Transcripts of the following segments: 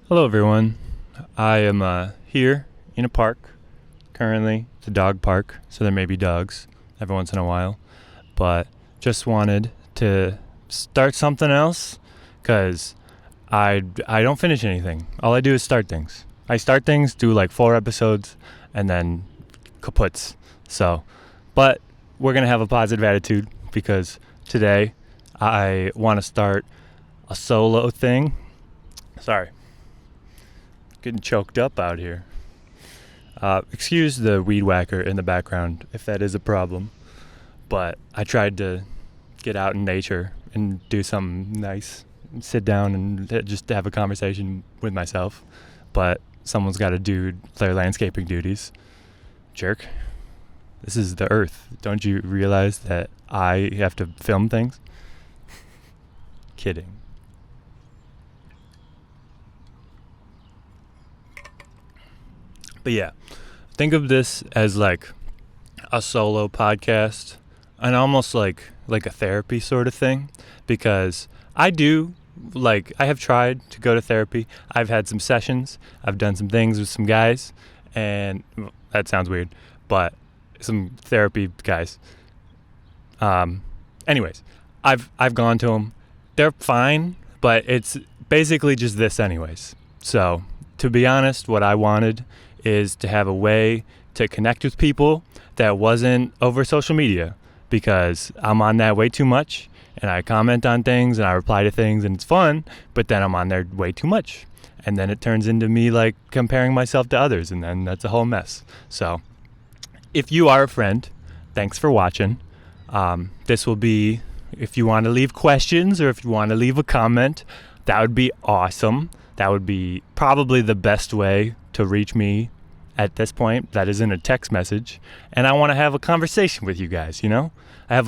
Hello, everyone. I am here in a park. Currently, it's a dog park, so there may be dogs every once in a while. But just wanted to start something else because I don't finish anything. All I do is start things. I start things, do like 4 episodes, and then kaputs. So, but we're going to have a positive attitude because today I want to start a solo thing. Sorry. Getting choked up out here. Excuse the weed whacker in the background if that is a problem. But I tried to get out in nature and do something nice. Sit down and just have a conversation with myself. But someone's got to do their landscaping duties. Jerk. This is the earth. Don't you realize that I have to film things? Kidding. But yeah, think of this as like a solo podcast and almost like a therapy sort of thing, because I have tried to go to therapy. I've had some sessions. I've done some things with some guys, and that sounds weird, but some therapy guys. Anyways, I've gone to them. They're fine, but it's basically just this anyways. So, to be honest, what I wanted is to have a way to connect with people that wasn't over social media, because I'm on that way too much, and I comment on things and I reply to things and it's fun, but then I'm on there way too much, and then it turns into me like comparing myself to others, and then that's a whole mess. So if you are a friend, thanks for watching. This will be, if you want to leave questions or if you want to leave a comment, that would be awesome. That would be probably the best way to reach me at this point. That is in a text message, and I want to have a conversation with you guys. I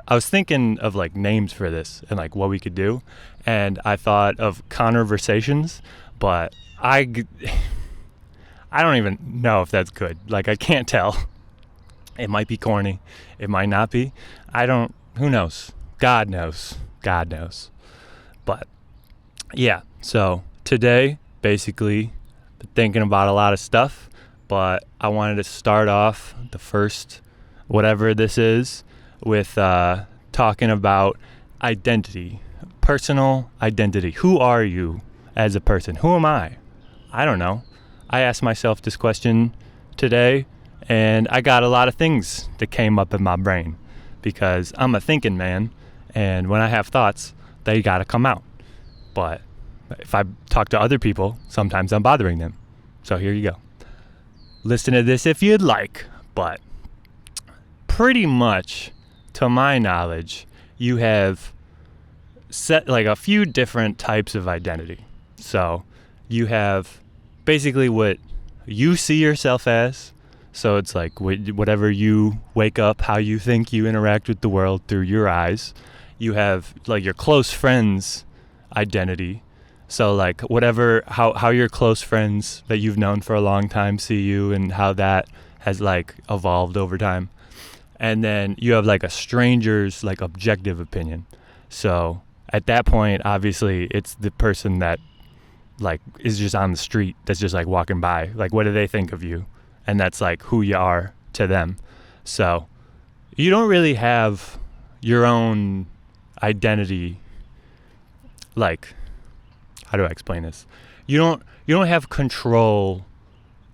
was thinking of like names for this and like what we could do, and I thought of conversations, but I don't even know if that's good. Like, I can't tell. It might be corny, it might not be. Who knows? God knows. But yeah, so today basically thinking about a lot of stuff, but I wanted to start off the first whatever this is with talking about identity, personal identity. Who are you as a person? Who am I? I don't know. I asked myself this question today, and I got a lot of things that came up in my brain, because I'm a thinking man, and when I have thoughts, they gotta come out. But if I talk to other people, sometimes I'm bothering them. So here you go. Listen to this if you'd like. But pretty much, to my knowledge, you have set like a few different types of identity. So you have basically what you see yourself as. So it's like whatever you wake up, how you think you interact with the world through your eyes. You have like your close friends' identity. So like how your close friends that you've known for a long time see you, and how that has like evolved over time. And then you have like a stranger's like objective opinion. So at that point, obviously it's the person that like is just on the street, that's just like walking by. Like, what do they think of you? And that's like who you are to them. So you don't really have your own identity. Like, how do I explain this? You don't have control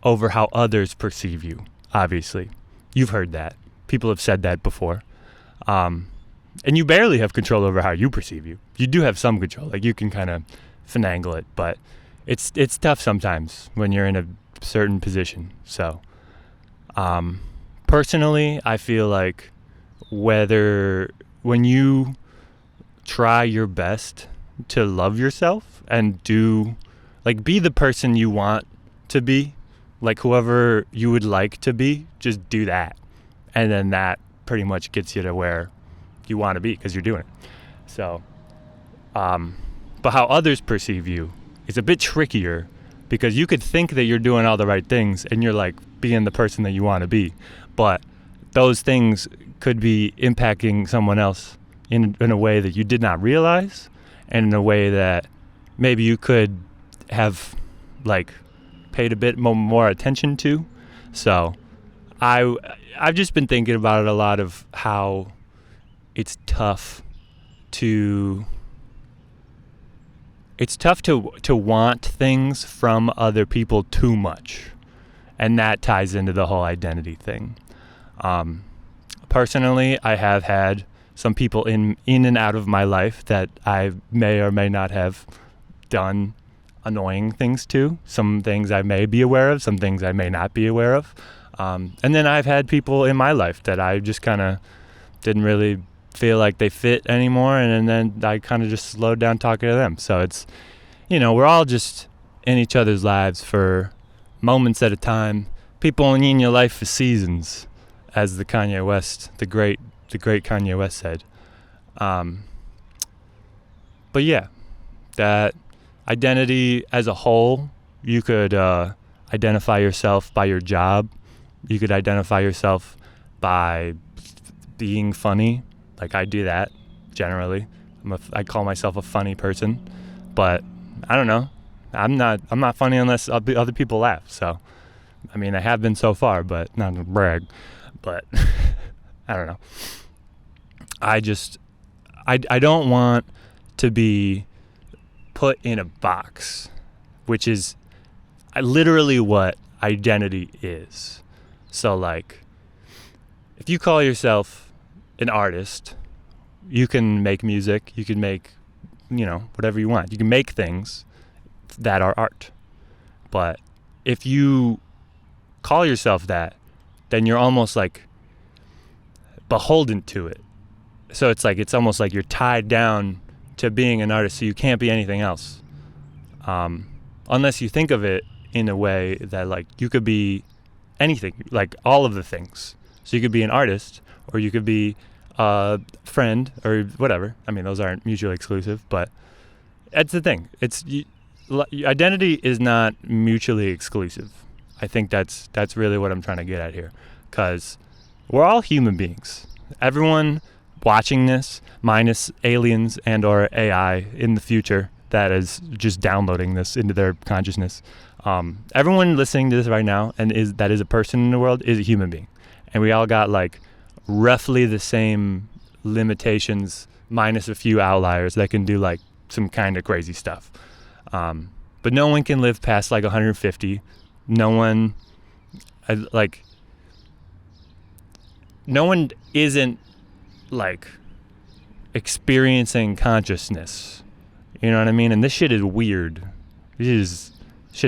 over how others perceive you, obviously. You've heard that. People have said that before. And you barely have control over how you perceive you. You do have some control. Like, you can kind of finagle it, but it's tough sometimes when you're in a certain position. So, personally, I feel like when you try your best to love yourself and be the person you want to be, like whoever you would like to be, just do that. And then that pretty much gets you to where you want to be, because you're doing it. So, but how others perceive you is a bit trickier, because you could think that you're doing all the right things and you're like being the person that you want to be, but those things could be impacting someone else in a way that you did not realize, and in a way that maybe you could have like paid a bit more attention to. So I've just been thinking about it a lot, of how it's tough to want things from other people too much, and that ties into the whole identity thing. Personally, I have had some people in and out of my life that I may or may not have done annoying things to. Some things I may be aware of, some things I may not be aware of. And then I've had people in my life that I just kind of didn't really feel like they fit anymore, and then I kind of just slowed down talking to them. So it's, we're all just in each other's lives for moments at a time. People only in your life for seasons, as the great Kanye West said. But yeah, that identity as a whole, you could identify yourself by your job. You could identify yourself by being funny. Like, I do that generally. I call myself a funny person, but I don't know. I'm not funny unless other people laugh. So, I mean, I have been so far, but not to brag. But I don't know. I don't want to be put in a box, which is literally what identity is. So, like, if you call yourself an artist, you can make music, you can make, whatever you want. You can make things that are art. But if you call yourself that, then you're almost like beholden to it. So it's almost like you're tied down to being an artist, so you can't be anything else. Unless you think of it in a way that, like, you could be anything, like all of the things. So you could be an artist, or you could be a friend, or whatever. I mean, those aren't mutually exclusive, but that's the thing. Identity is not mutually exclusive. I think that's really what I'm trying to get at here, because we're all human beings. Everyone watching this, minus aliens and or AI in the future that is just downloading this into their consciousness. Everyone listening to this right now that is a person in the world is a human being. And we all got like roughly the same limitations, minus a few outliers that can do like some kind of crazy stuff. But no one can live past like 150. No one isn't like experiencing consciousness. You know what I mean? And this shit is weird. Shit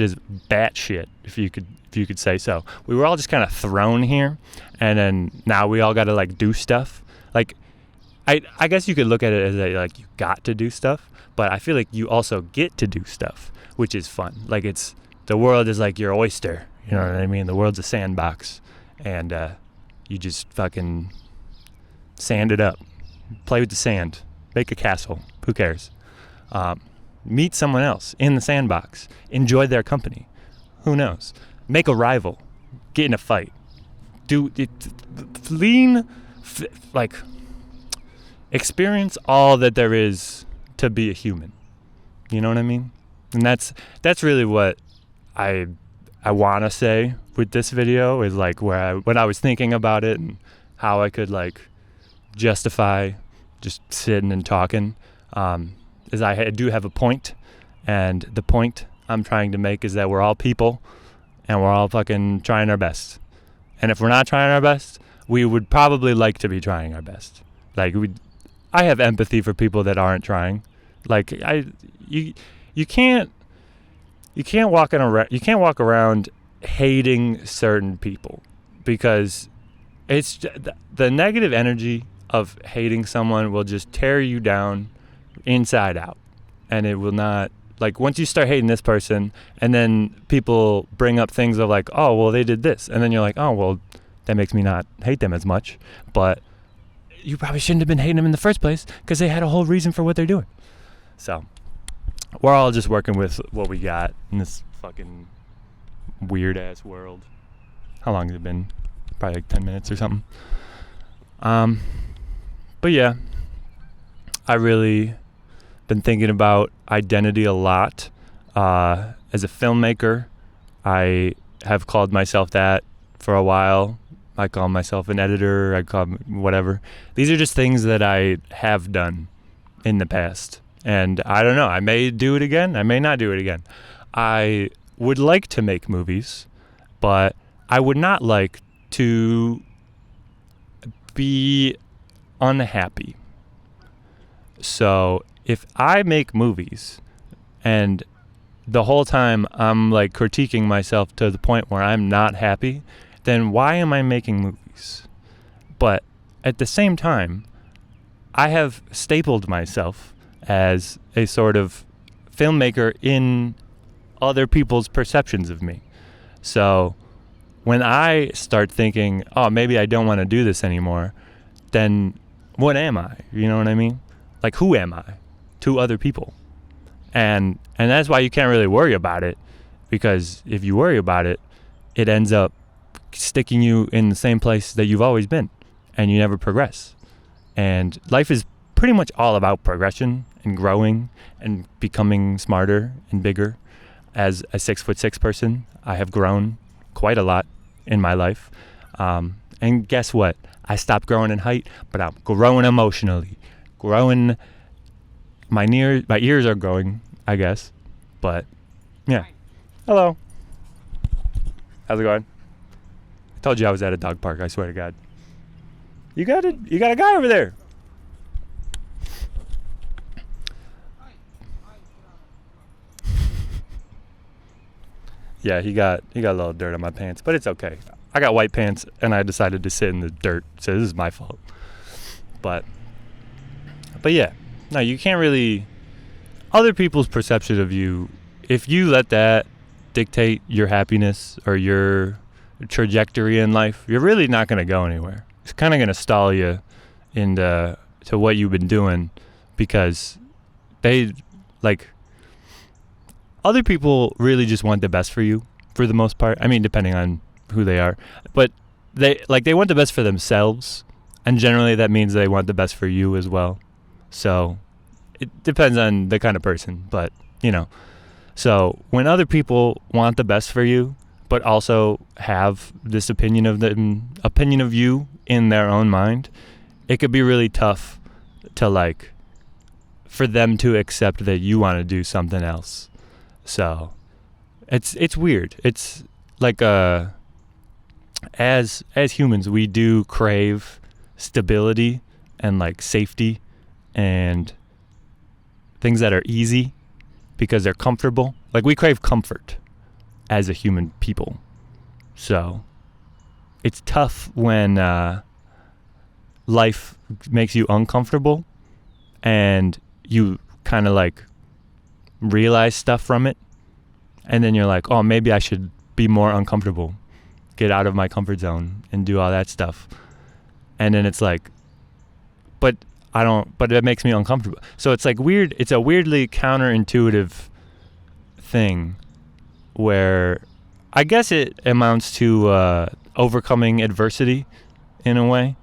is batshit, if you could say so. We were all just kind of thrown here, and then now we all got to like do stuff. Like, I guess you could look at it as like you got to do stuff, but I feel like you also get to do stuff, which is fun. Like, the world is like your oyster. You know what I mean? The world's a sandbox, and you just fucking sand it up, play with the sand, make a castle. Who cares? Meet someone else in the sandbox, enjoy their company. Who knows? Make a rival, get in a fight, experience all that there is to be a human. You know what I mean? And that's really what I want to say with this video, is like when I was thinking about it and how I could like justify just sitting and talking, is I do have a point, and the point I'm trying to make is that we're all people, and we're all fucking trying our best. And if we're not trying our best, we would probably like to be trying our best. Like, I have empathy for people that aren't trying. Like, you can't walk around hating certain people, because it's the negative energy of hating someone will just tear you down inside out. And it will not, like, once you start hating this person, and then people bring up things of like, oh, well, they did this, and then you're like, oh, well, that makes me not hate them as much. But you probably shouldn't have been hating them in the first place, because they had a whole reason for what they're doing. So we're all just working with what we got in this fucking weird ass world. How long has it been? Probably like 10 minutes or something. But yeah, I really been thinking about identity a lot. As a filmmaker, I have called myself that for a while. I call myself an editor. I call whatever. These are just things that I have done in the past. And I don't know. I may do it again. I may not do it again. I would like to make movies, but I would not like to be unhappy. So if I make movies and the whole time I'm like critiquing myself to the point where I'm not happy, then why am I making movies? But at the same time, I have stapled myself as a sort of filmmaker in other people's perceptions of me. So when I start thinking, oh, maybe I don't want to do this anymore, then what am I? You know what I mean? Like, who am I to other people? And that's why you can't really worry about it, because if you worry about it, it ends up sticking you in the same place that you've always been, and you never progress. And life is pretty much all about progression and growing and becoming smarter and bigger. As a 6'6" person, I have grown quite a lot in my life. And guess what? I stopped growing in height, but I'm growing emotionally. Growing, my ears are growing, I guess. But yeah. Hello. How's it going? I told you I was at a dog park, I swear to God. You got a guy over there. Yeah, he got a little dirt on my pants, but it's okay. I got white pants and I decided to sit in the dirt, so this is my fault. But yeah, no, you can't really, other people's perception of you, if you let that dictate your happiness or your trajectory in life, you're really not going to go anywhere. It's kind of going to stall you into what you've been doing, because they, like, other people really just want the best for you for the most part. I mean, depending on who they are, but they want the best for themselves, and generally that means they want the best for you as well. So it depends on the kind of person, but you know. So when other people want the best for you, but also have this opinion of you in their own mind, it could be really tough to, like, for them to accept that you want to do something else. So it's weird. It's like as humans, we do crave stability and like safety and things that are easy because they're comfortable. Like, we crave comfort as a human people. So it's tough when life makes you uncomfortable and you kind of like realize stuff from it, and then you're like, oh, maybe I should be more uncomfortable, get out of my comfort zone and do all that stuff. And then it's like, but it makes me uncomfortable. So it's like weird. It's a weirdly counterintuitive thing where I guess it amounts to overcoming adversity in a way.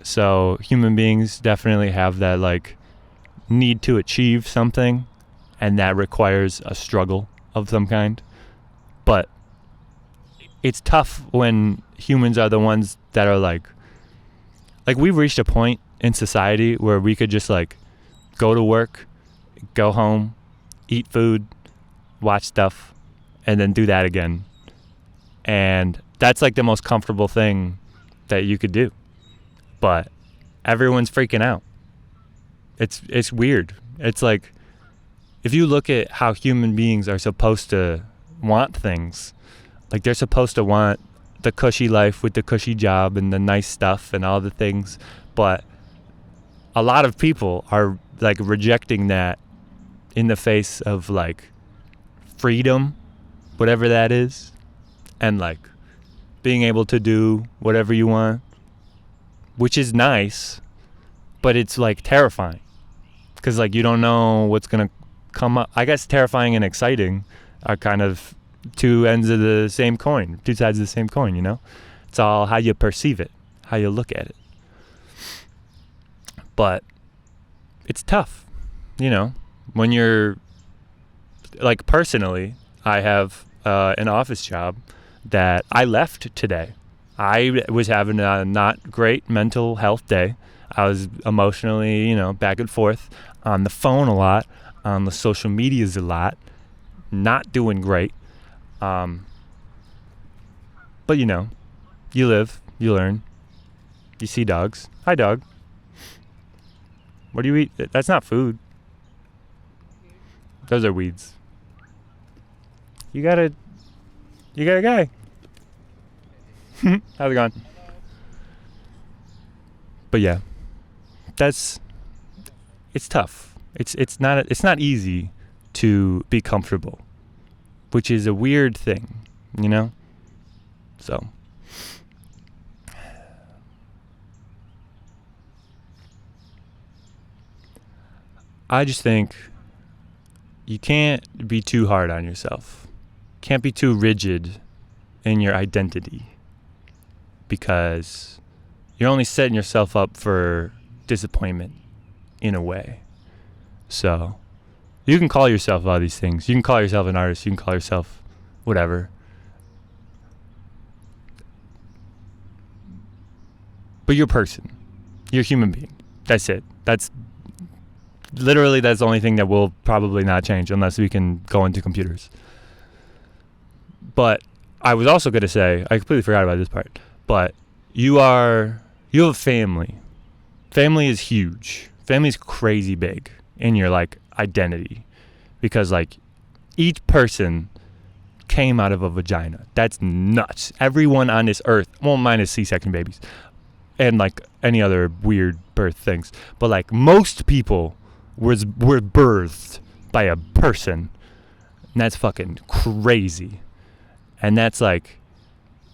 So human beings definitely have that like need to achieve something, and that requires a struggle of some kind. But it's tough when humans are the ones that are like we've reached a point in society where we could just like go to work, go home, eat food, watch stuff, and then do that again. And that's like the most comfortable thing that you could do. But everyone's freaking out. It's weird. It's like, if you look at how human beings are supposed to want things, like they're supposed to want the cushy life with the cushy job and the nice stuff and all the things, but a lot of people are like rejecting that in the face of like freedom, whatever that is, and like being able to do whatever you want, which is nice, but it's like terrifying because like you don't know what's gonna come up. I guess terrifying and exciting are kind of two ends of the same coin, two sides of the same coin, you know? It's all how you perceive it, how you look at it. But it's tough, you know, when you're like personally, I have an office job that I left today. I was having a not great mental health day. I was emotionally, back and forth on the phone a lot, on the social medias a lot, not doing great. But you live, you learn, you see dogs. Hi, dog. What do you eat? That's not food. Those are weeds. You got a guy. How's it going? But yeah, it's tough. It's not easy to be comfortable, which is a weird thing, So I just think you can't be too hard on yourself. Can't be too rigid in your identity, because you're only setting yourself up for disappointment in a way. So you can call yourself all these things. You can call yourself an artist. You can call yourself whatever. But you're a person. You're a human being. That's it. That's the only thing that will probably not change unless we can go into computers. But I was also going to say, I completely forgot about this part, but you have a family. Family is huge. Family is crazy big in your identity, because each person came out of a vagina. That's nuts. Everyone on this earth, well, minus C-section babies and any other weird birth things, but most people were birthed by a person, and that's fucking crazy. And that's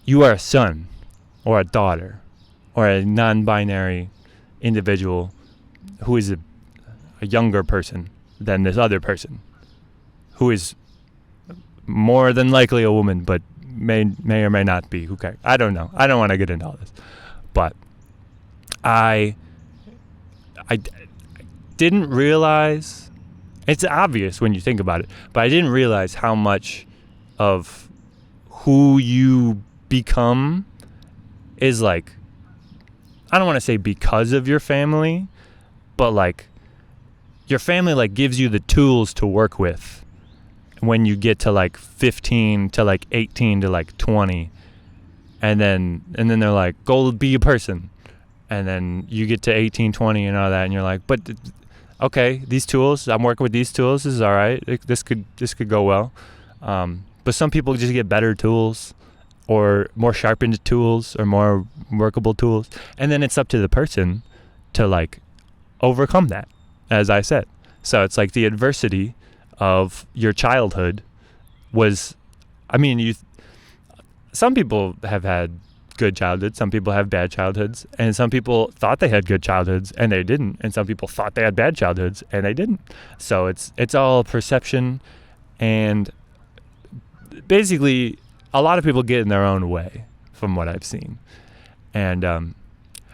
you are a son or a daughter or a non-binary individual who is a younger person than this other person, who is more than likely a woman, but may or may not be. Who cares? I don't know. I don't want to get into all this. But I didn't realize, it's obvious when you think about it, but I didn't realize how much of who you become is I don't want to say because of your family, but your family go you the tools to work with when you get to 15 to 18 to 20, and then they're go be a person, and then you get to 18, 20 and all that, and you're but okay, these tools, I'm working with these tools, this is all right, this could go well. But some people just get better tools or more sharpened tools or more workable tools, and then it's up to the person to overcome that, as I said. So it's the adversity of your childhood was, some people have had good childhoods, some people have bad childhoods, and some people thought they had good childhoods and they didn't, and some people thought they had bad childhoods and they didn't. So it's all perception, and basically a lot of people get in their own way from what I've seen. And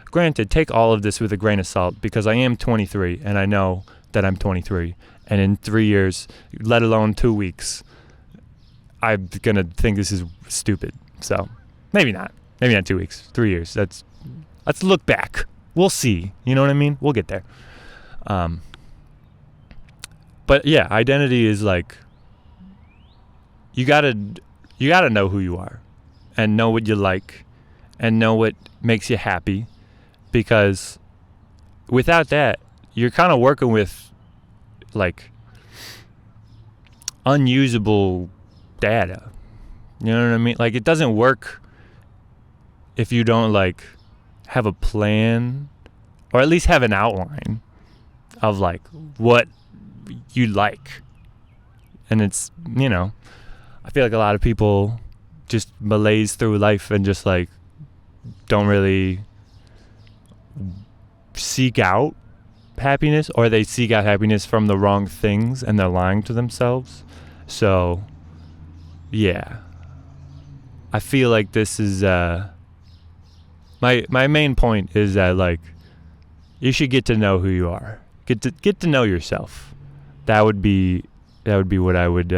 granted, take all of this with a grain of salt, because I am 23 and I know that I'm 23, and in 3 years, let alone 2 weeks, I'm gonna think this is stupid. So maybe not 2 weeks, 3 years. Let's look back. We'll see. You know what I mean? We'll get there. But yeah, identity is you gotta know who you are, and know what you like, and know what makes you happy, because without that, you're kind of working with unusable data. You know what I mean? It doesn't work if you don't have a plan, or at least have an outline of what you like. And it's, I feel a lot of people just malaise through life and just don't really seek out happiness, or they seek out happiness from the wrong things and they're lying to themselves. So yeah, I feel this is my main point is that you should get to know who you are, get to know yourself. That would be would be what I would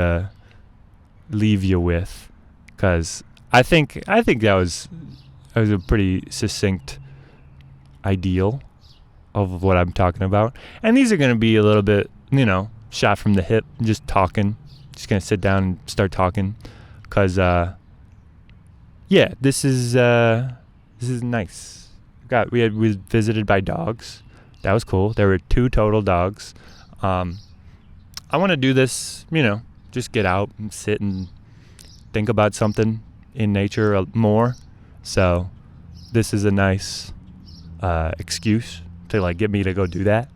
leave you with, because I think that was a pretty succinct ideal of what I'm talking about. And these are going to be a little bit, shot from the hip, just talking. Just going to sit down and start talking, because this is nice. We was visited by dogs. That was cool. There were 2 total dogs. I want to do this, just get out and sit and think about something in nature more. So this is a nice excuse to like get me to go do that.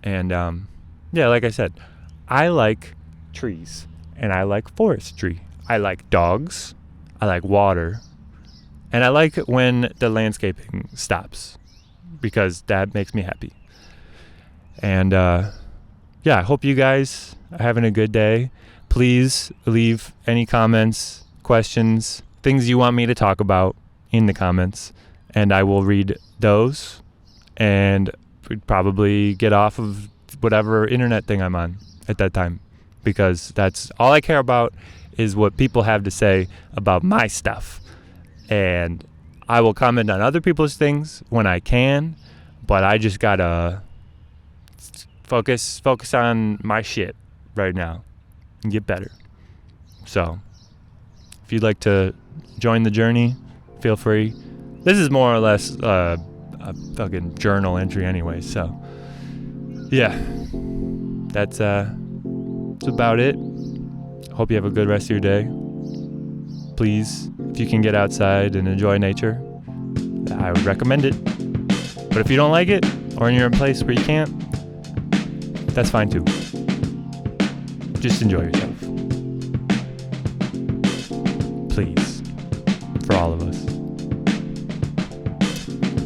And like I said, I like trees and I like forestry. I like dogs. I like water. And I like when the landscaping stops, because that makes me happy. And I hope you guys are having a good day. Please leave any comments, questions, things you want me to talk about in the comments, and I will read those and probably get off of whatever internet thing I'm on at that time, because that's all I care about is what people have to say about my stuff. And I will comment on other people's things when I can, but I just gotta focus on my shit right now and get better. So if you'd like to join the journey, feel free. This is more or less a fucking journal entry anyway, so yeah, that's about it. Hope you have a good rest of your day. Please, if you can get outside and enjoy nature, I would recommend it. But if you don't like it, or you're in a place where you can't, that's fine too. Just enjoy yourself. Please. For all of us.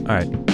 All right.